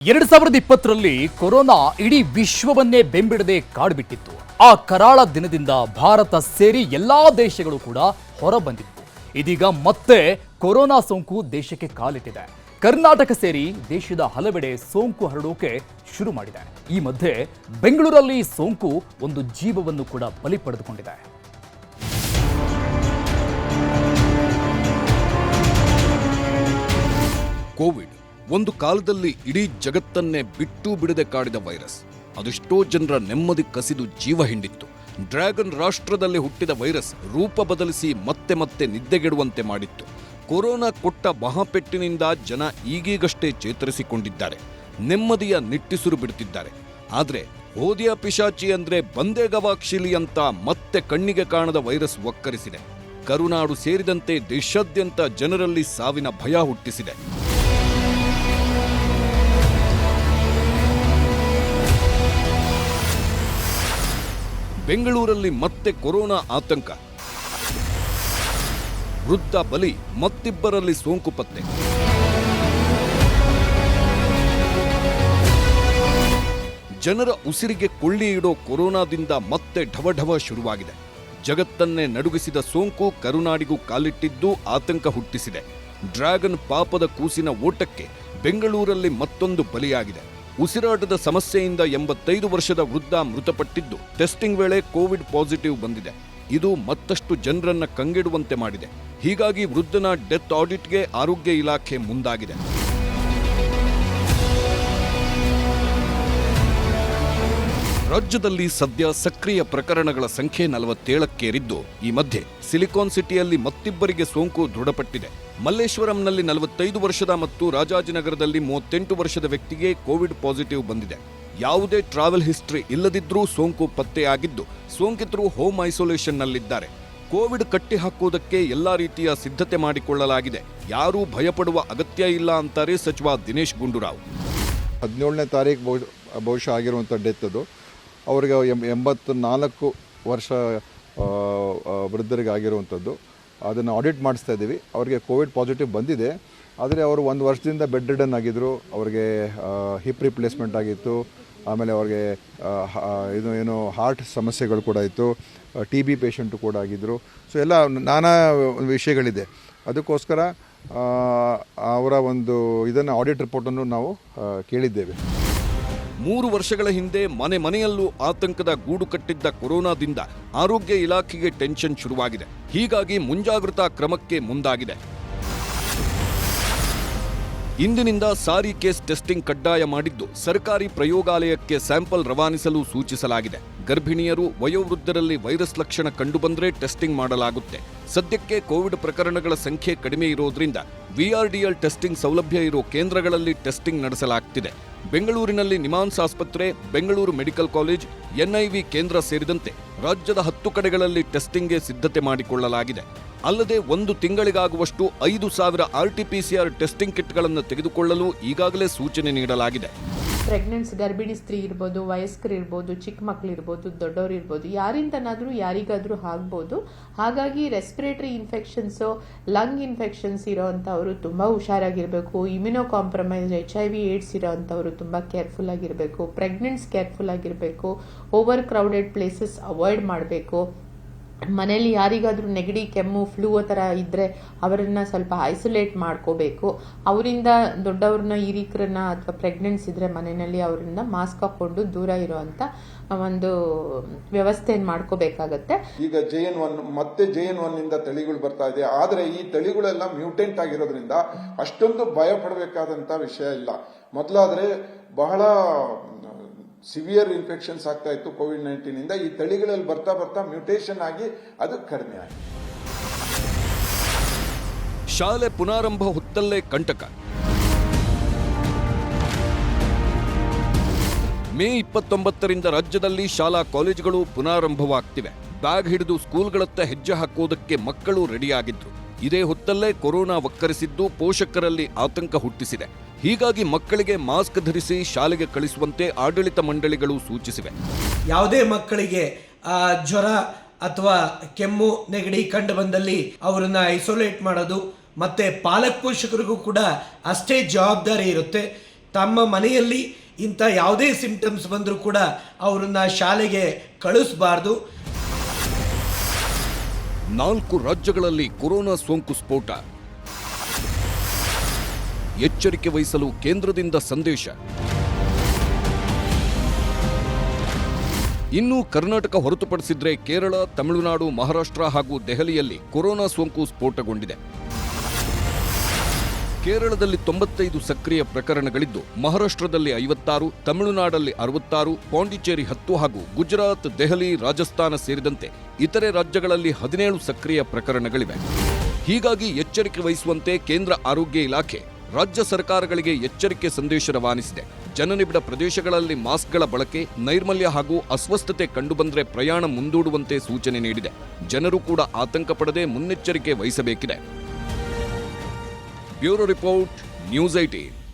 2020ರಲ್ಲಿ corona ಇಡೀ ವಿಶ್ವವನ್ನೇ ಬೆಂಬಿಡದೆ ಕಾಡ್ಬಿಟ್ಟಿತ್ತು. ಆ ಕರಾಳ ದಿನದಿಂದ ಭಾರತ ಸೇರಿ ಎಲ್ಲಾ ದೇಶಗಳು ಕೂಡ ಹೊರಬಂದಿತ್ತು. ಇದೀಗ ಮತ್ತೆ ಕೊರೋನಾ ಸೋಂಕು ದೇಶಕ್ಕೆ ಕಾಲಿಟ್ಟಿದೆ. ಕರ್ನಾಟಕ ಸೇರಿ ದೇಶದ ಹಲವೆಡೆ ಸೋಂಕು ಹರಡೋಕೆ ಶುರು ಮಾಡಿದೆ. ಈ ಮಧ್ಯೆ ಬೆಂಗಳೂರಲ್ಲಿ ಸೋಂಕು ಒಂದು ಜೀವವನ್ನು ಕೂಡ ಬಲಿ ಪಡೆದುಕೊಂಡಿದೆ. ಕೋವಿಡ್ ಒಂದು ಕಾಲದಲ್ಲಿ ಇಡೀ ಜಗತ್ತನ್ನೇ ಬಿಟ್ಟು ಬಿಡದೆ ಕಾಡಿದ ವೈರಸ್. ಅದೆಷ್ಟೋ ಜನರ ನೆಮ್ಮದಿ ಕಸಿದು ಜೀವ ಹಿಂಡಿತ್ತು. ಡ್ರ್ಯಾಗನ್ ರಾಷ್ಟ್ರದಲ್ಲಿ ಹುಟ್ಟಿದ ವೈರಸ್ ರೂಪ ಬದಲಿಸಿ ಮತ್ತೆ ಮತ್ತೆ ನಿದ್ದೆಗೆಡುವಂತೆ ಮಾಡಿತ್ತು. ಕೊರೋನಾ ಕೊಟ್ಟ ಮಹಾಪೆಟ್ಟಿನಿಂದ ಜನ ಈಗೀಗಷ್ಟೇ ಚೇತರಿಸಿಕೊಂಡಿದ್ದಾರೆ. ನೆಮ್ಮದಿಯ ನಿಟ್ಟುಸಿರು ಬಿಡುತ್ತಿದ್ದಾರೆ. ಆದ್ರೆ ಹೋದಿಯ ಪಿಶಾಚಿ ಅಂದ್ರೆ ಬಂದೇ ಗವಾಕ್ಷಿಲಿ ಅಂತ ಮತ್ತೆ ಕಣ್ಣಿಗೆ ಕಾಣದ ವೈರಸ್ ಒಕ್ಕರಿಸಿದೆ. ಕರುನಾಡು ಸೇರಿದಂತೆ ದೇಶಾದ್ಯಂತ ಜನರಲ್ಲಿ ಸಾವಿನ ಭಯ ಹುಟ್ಟಿಸಿದೆ. ಬೆಂಗಳೂರಲ್ಲಿ ಮತ್ತೆ ಕೊರೋನಾ ಆತಂಕ. ವೃದ್ಧ ಬಲಿ, ಮತ್ತಿಬ್ಬರಲ್ಲಿ ಸೋಂಕು ಪತ್ತೆ. ಜನರ ಉಸಿರಿಗೆ ಕೊಳ್ಳಿ ಇಡೋ ಕೊರೋನಾದಿಂದ ಮತ್ತೆ ಢವಢವ ಶುರುವಾಗಿದೆ. ಜಗತ್ತನ್ನೇ ನಡುಗಿಸಿದ ಸೋಂಕು ಕರುನಾಡಿಗೂ ಕಾಲಿಟ್ಟಿದ್ದು ಆತಂಕ ಹುಟ್ಟಿಸಿದೆ. ಡ್ರ್ಯಾಗನ್ ಪಾಪದ ಕೂಸಿನ ಓಟಕ್ಕೆ ಬೆಂಗಳೂರಲ್ಲಿ ಮತ್ತೊಂದು ಬಲಿಯಾಗಿದೆ. ಉಸಿರಾಟದ ಸಮಸ್ಯೆಯಿಂದ 85 ವರ್ಷದ ವೃದ್ಧ ಮೃತಪಟ್ಟಿದ್ದು ಟೆಸ್ಟಿಂಗ್ ವೇಳೆ ಕೋವಿಡ್ ಪಾಸಿಟಿವ್ ಬಂದಿದೆ. ಇದು ಮತ್ತಷ್ಟು ಜನರನ್ನ ಕಂಗೆಡುವಂತೆ ಮಾಡಿದೆ. ಹೀಗಾಗಿ ವೃದ್ಧನ ಡೆತ್ ಆಡಿಟ್ಗೆ ಆರೋಗ್ಯ ಇಲಾಖೆ ಮುಂದಾಗಿದೆ. ರಾಜ್ಯದಲ್ಲಿ ಸದ್ಯ ಸಕ್ರಿಯ ಪ್ರಕರಣಗಳ ಸಂಖ್ಯೆ 47ಕ್ಕೇರಿದ್ದು, ಈ ಮಧ್ಯೆ ಸಿಲಿಕಾನ್ ಸಿಟಿಯಲ್ಲಿ ಮತ್ತಿಬ್ಬರಿಗೆ ಸೋಂಕು ದೃಢಪಟ್ಟಿದೆ. ಮಲ್ಲೇಶ್ವರಂನಲ್ಲಿ 45 ವರ್ಷದ ಮತ್ತು ರಾಜಾಜಿನಗರದಲ್ಲಿ 38 ವರ್ಷದ ವ್ಯಕ್ತಿಗೆ ಕೋವಿಡ್ ಪಾಸಿಟಿವ್ ಬಂದಿದೆ. ಯಾವುದೇ ಟ್ರಾವೆಲ್ ಹಿಸ್ಟರಿ ಇಲ್ಲದಿದ್ರೂ ಸೋಂಕು ಪತ್ತೆಯಾಗಿದ್ದು, ಸೋಂಕಿತರು ಹೋಮ್ ಐಸೋಲೇಷನ್ನಲ್ಲಿದ್ದಾರೆ. ಕೋವಿಡ್ ಕಟ್ಟಿ ಹಾಕುವುದಕ್ಕೆ ಎಲ್ಲಾ ರೀತಿಯ ಸಿದ್ಧತೆ ಮಾಡಿಕೊಳ್ಳಲಾಗಿದೆ. ಯಾರೂ ಭಯಪಡುವ ಅಗತ್ಯ ಇಲ್ಲ ಅಂತಾರೆ ಸಚಿವ ದಿನೇಶ್ ಗುಂಡೂರಾವ್. 17ನೇ ತಾರೀಕು ಬಹುಶಃ ಆಗಿರುವಂಥ ಡೆತ್ ಅದು. ಅವರಿಗೆ 84 ವರ್ಷ ವೃದ್ಧರಿಗೆ ಆಗಿರುವಂಥದ್ದು. ಅದನ್ನು ಆಡಿಟ್ ಮಾಡಿಸ್ತಾ ಇದ್ದೀವಿ. ಅವರಿಗೆ ಕೋವಿಡ್ ಪಾಸಿಟಿವ್ ಬಂದಿದೆ. ಆದರೆ ಅವರು 1 ವರ್ಷದಿಂದ ಬೆಡ್ ರಿಡನ್ ಆಗಿದ್ದರು. ಅವರಿಗೆ ಹಿಪ್ ರಿಪ್ಲೇಸ್ಮೆಂಟ್ ಆಗಿತ್ತು. ಆಮೇಲೆ ಅವ್ರಿಗೆ ಏನು ಹಾರ್ಟ್ ಸಮಸ್ಯೆಗಳು ಕೂಡ ಇತ್ತು. TB ಪೇಷಂಟು ಕೂಡ ಆಗಿದ್ದರು. ಸೊ ಎಲ್ಲ ನಾನಾ ವಿಷಯಗಳಿದೆ. ಅದಕ್ಕೋಸ್ಕರ ಅವರ ಒಂದು ಇದನ್ನು ಆಡಿಟ್ ರಿಪೋರ್ಟನ್ನು ನಾವು ಕೇಳಿದ್ದೇವೆ. 3 ವರ್ಷಗಳ ಹಿಂದೆ ಮನೆಯಲ್ಲೂ ಆತಂಕದ ಗೂಡು ಕಟ್ಟಿದ್ದ ಕೊರೋನಾದಿಂದ ಆರೋಗ್ಯ ಇಲಾಖೆಗೆ ಟೆನ್ಷನ್ ಶುರುವಾಗಿದೆ. ಹೀಗಾಗಿ ಮುಂಜಾಗ್ರತಾ ಕ್ರಮಕ್ಕೆ ಮುಂದಾಗಿದೆ. ಇಂದಿನಿಂದ ಸಾರಿ ಕೇಸ್ ಟೆಸ್ಟಿಂಗ್ ಕಡ್ಡಾಯ ಮಾಡಿದ್ದು, ಸರ್ಕಾರಿ ಪ್ರಯೋಗಾಲಯಕ್ಕೆ ಸ್ಯಾಂಪಲ್ ರವಾನಿಸಲು ಸೂಚಿಸಲಾಗಿದೆ. ಗರ್ಭಿಣಿಯರು, ವಯೋವೃದ್ಧರಲ್ಲಿ ವೈರಸ್ ಲಕ್ಷಣ ಕಂಡುಬಂದರೆ ಟೆಸ್ಟಿಂಗ್ ಮಾಡಲಾಗುತ್ತೆ. ಸದ್ಯಕ್ಕೆ ಕೋವಿಡ್ ಪ್ರಕರಣಗಳ ಸಂಖ್ಯೆ ಕಡಿಮೆ ಇರೋದ್ರಿಂದ VRDL ಟೆಸ್ಟಿಂಗ್ ಸೌಲಭ್ಯ ಇರೋ ಕೇಂದ್ರಗಳಲ್ಲಿ ಟೆಸ್ಟಿಂಗ್ ನಡೆಸಲಾಗ್ತಿದೆ. ಬೆಂಗಳೂರಿನಲ್ಲಿ ನಿಮಾನ್ಸ್ ಆಸ್ಪತ್ರೆ, ಬೆಂಗಳೂರು ಮೆಡಿಕಲ್ ಕಾಲೇಜ್, NIV ಕೇಂದ್ರ ಸೇರಿದಂತೆ ರಾಜ್ಯದ 10 ಕಡೆಗಳಲ್ಲಿ ಟೆಸ್ಟಿಂಗ್ಗೆ ಸಿದ್ಧತೆ ಮಾಡಿಕೊಳ್ಳಲಾಗಿದೆ. ಅಲ್ಲದೆ 1 ತಿಂಗಳಿಗಾಗುವಷ್ಟು 5,000 RT-PCR ಟೆಸ್ಟಿಂಗ್ ಕಿಟ್ಗಳನ್ನು ತೆಗೆದುಕೊಳ್ಳಲು ಈಗಾಗಲೇ ಸೂಚನೆ ನೀಡಲಾಗಿದೆ. ಪ್ರೆಗ್ನೆನ್ಸ್ ಗರ್ಭಿಣಿ ಸ್ತ್ರೀ ಇರ್ಬೋದು, ವಯಸ್ಕರು ಇರ್ಬೋದು, ಚಿಕ್ಕ ಮಕ್ಕಳು ಇರ್ಬೋದು, ದೊಡ್ಡವರು ಇರ್ಬೋದು, ಯಾರಿಂದನಾದರೂ ಯಾರಿಗಾದರೂ ಆಗ್ಬೋದು. ಹಾಗಾಗಿ ರೆಸ್ಪಿರೇಟರಿ ಇನ್ಫೆಕ್ಷನ್ಸು, ಲಂಗ್ ಇನ್ಫೆಕ್ಷನ್ಸ್ ಇರೋವಂಥವರು ತುಂಬ ಹುಷಾರಾಗಿರಬೇಕು. ಇಮ್ಯುನೋ ಕಾಂಪ್ರಮೈಸ್ HIV ಏಡ್ಸ್ ಇರೋವಂಥವರು ತುಂಬ ಕೇರ್ಫುಲ್ ಆಗಿರಬೇಕು. ಪ್ರೆಗ್ನೆಂಟ್ಸ್ ಕೇರ್ಫುಲ್ ಆಗಿರಬೇಕು. ಓವರ್ ಕ್ರೌಡೆಡ್ ಪ್ಲೇಸಸ್ ಅವಾಯ್ಡ್ ಮಾಡಬೇಕು. ಮನೇಲಿ ಯಾರಿಗಾದರೂ ನೆಗಡಿ, ಕೆಮ್ಮು, ಫ್ಲೂ ಆ ಥರ ಇದ್ದರೆ ಅವರನ್ನು ಸ್ವಲ್ಪ ಐಸೋಲೇಟ್ ಮಾಡ್ಕೋಬೇಕು. ಅವರಿಂದ ದೊಡ್ಡವ್ರನ್ನ, ಹಿರಿಕರನ್ನ ಅಥವಾ ಪ್ರೆಗ್ನೆಂಟ್ಸ್ ಇದ್ದರೆ ಮನೆಯಲ್ಲಿ ಅವರಿಂದ ಮಾಸ್ಕ್ ಹಾಕ್ಕೊಂಡು ದೂರ ಇರೋವಂಥ ಒಂದು ವ್ಯವಸ್ಥೆಯನ್ನು ಮಾಡ್ಕೋಬೇಕಾಗತ್ತೆ. ಈಗ JN1 ಮತ್ತೆ JN1 ಇಂದ ತಳಿಗಳು ಬರ್ತಾ ಇದೆ. ಆದರೆ ಈ ತಳಿಗಳೆಲ್ಲ ಮ್ಯೂಟೆಂಟ್ ಆಗಿರೋದ್ರಿಂದ ಅಷ್ಟೊಂದು ಭಯ ಪಡಬೇಕಾದಂಥ ವಿಷಯ ಇಲ್ಲ. ಮೊದಲಾದರೆ ಬಹಳ ಸಿವಿಯರ್ ಇನ್ಫೆಕ್ಷನ್ಸ್ ಆಗ್ತಾ ಇತ್ತು ಕೋವಿಡ್-19 ಇಂದ. ಈ ತಳಿಗಳಲ್ಲಿ ಬರ್ತಾ ಬರ್ತಾ ಮ್ಯೂಟೇಷನ್ ಆಗಿ ಅದು ಕಡಿಮೆ ಆಗಿದೆ. ಶಾಲೆ ಪುನಾರಂಭ ಹೊತ್ತಲ್ಲೇ ಕಂಟಕ. ಮೇ 29ರಿಂದ ರಾಜ್ಯದಲ್ಲಿ ಶಾಲಾ ಕಾಲೇಜುಗಳು ಪುನಾರಂಭವಾಗ್ತಿವೆ. ಬ್ಯಾಗ್ ಹಿಡಿದು ಸ್ಕೂಲ್ಗಳತ್ತ ಹೆಜ್ಜೆ ಹಾಕೋದಕ್ಕೆ ಮಕ್ಕಳು ರೆಡಿಯಾಗಿದ್ರು. ಇದೇ ಹೊತ್ತಲ್ಲೇ ಕೊರೋನಾ ಒಕ್ಕರಿಸಿದ್ದು ಪೋಷಕರಲ್ಲಿ ಆತಂಕ ಹುಟ್ಟಿಸಿದೆ. ಹೀಗಾಗಿ ಮಕ್ಕಳಿಗೆ ಮಾಸ್ಕ್ ಧರಿಸಿ ಶಾಲೆಗೆ ಕಳಿಸುವಂತೆ ಆಡಳಿತ ಮಂಡಳಿಗಳು ಸೂಚಿಸಿವೆ. ಯಾವುದೇ ಮಕ್ಕಳಿಗೆ ಜ್ವರ ಅಥವಾ ಕೆಮ್ಮು, ನೆಗಡಿ ಕಂಡು ಬಂದಲ್ಲಿ ಅವರನ್ನ ಐಸೋಲೇಟ್ ಮಾಡೋದು, ಮತ್ತೆ ಪಾಲಕ ಪೋಷಕರಿಗೂ ಕೂಡ ಅಷ್ಟೇ ಜವಾಬ್ದಾರಿ ಇರುತ್ತೆ. ತಮ್ಮ ಮನೆಯಲ್ಲಿ ಇಂಥ ಯಾವುದೇ ಸಿಂಪ್ಟಮ್ಸ್ ಬಂದರೂ ಕೂಡ ಅವರನ್ನ ಶಾಲೆಗೆ ಕಳಿಸಬಾರ್ದು. 4 ರಾಜ್ಯಗಳಲ್ಲಿ ಕೊರೋನಾ ಸೋಂಕು ಸ್ಫೋಟ. ಎಚ್ಚರಿಕೆ ವಹಿಸಲು ಕೇಂದ್ರದಿಂದ ಸಂದೇಶ. ಇನ್ನು ಕರ್ನಾಟಕ ಹೊರತುಪಡಿಸಿದ್ರೆ ಕೇರಳ, ತಮಿಳುನಾಡು, ಮಹಾರಾಷ್ಟ್ರ ಹಾಗೂ ದೆಹಲಿಯಲ್ಲಿ ಕೊರೋನಾ ಸೋಂಕು ಸ್ಫೋಟಗೊಂಡಿದೆ. ಕೇರಳದಲ್ಲಿ 95 ಸಕ್ರಿಯ ಪ್ರಕರಣಗಳಿದ್ದು, ಮಹಾರಾಷ್ಟ್ರದಲ್ಲಿ 56, ತಮಿಳುನಾಡಲ್ಲಿ 66, ಪಾಂಡಿಚೇರಿ 10 ಹಾಗೂ ಗುಜರಾತ್, ದೆಹಲಿ, ರಾಜಸ್ಥಾನ ಸೇರಿದಂತೆ ಇತರೆ ರಾಜ್ಯಗಳಲ್ಲಿ 17 ಸಕ್ರಿಯ ಪ್ರಕರಣಗಳಿವೆ. ಹೀಗಾಗಿ ಎಚ್ಚರಿಕೆ ವಹಿಸುವಂತೆ ಕೇಂದ್ರ ಆರೋಗ್ಯ ಇಲಾಖೆ ರಾಜ್ಯ ಸರ್ಕಾರಗಳಿಗೆ ಎಚ್ಚರಿಕೆ ಸಂದೇಶ ರವಾನಿಸಿದೆ. ಜನನಿಬಿಡ ಪ್ರದೇಶಗಳಲ್ಲಿ ಮಾಸ್ಕ್ಗಳ ಬಳಕೆ, ನೈರ್ಮಲ್ಯ ಹಾಗೂ ಅಸ್ವಸ್ಥತೆ ಕಂಡುಬಂದರೆ ಪ್ರಯಾಣ ಮುಂದೂಡುವಂತೆ ಸೂಚನೆ ನೀಡಿದೆ. ಜನರು ಕೂಡ ಆತಂಕ ಪಡದೆ ಮುನ್ನೆಚ್ಚರಿಕೆ ವಹಿಸಬೇಕಿದೆ. Bureau report, news 18.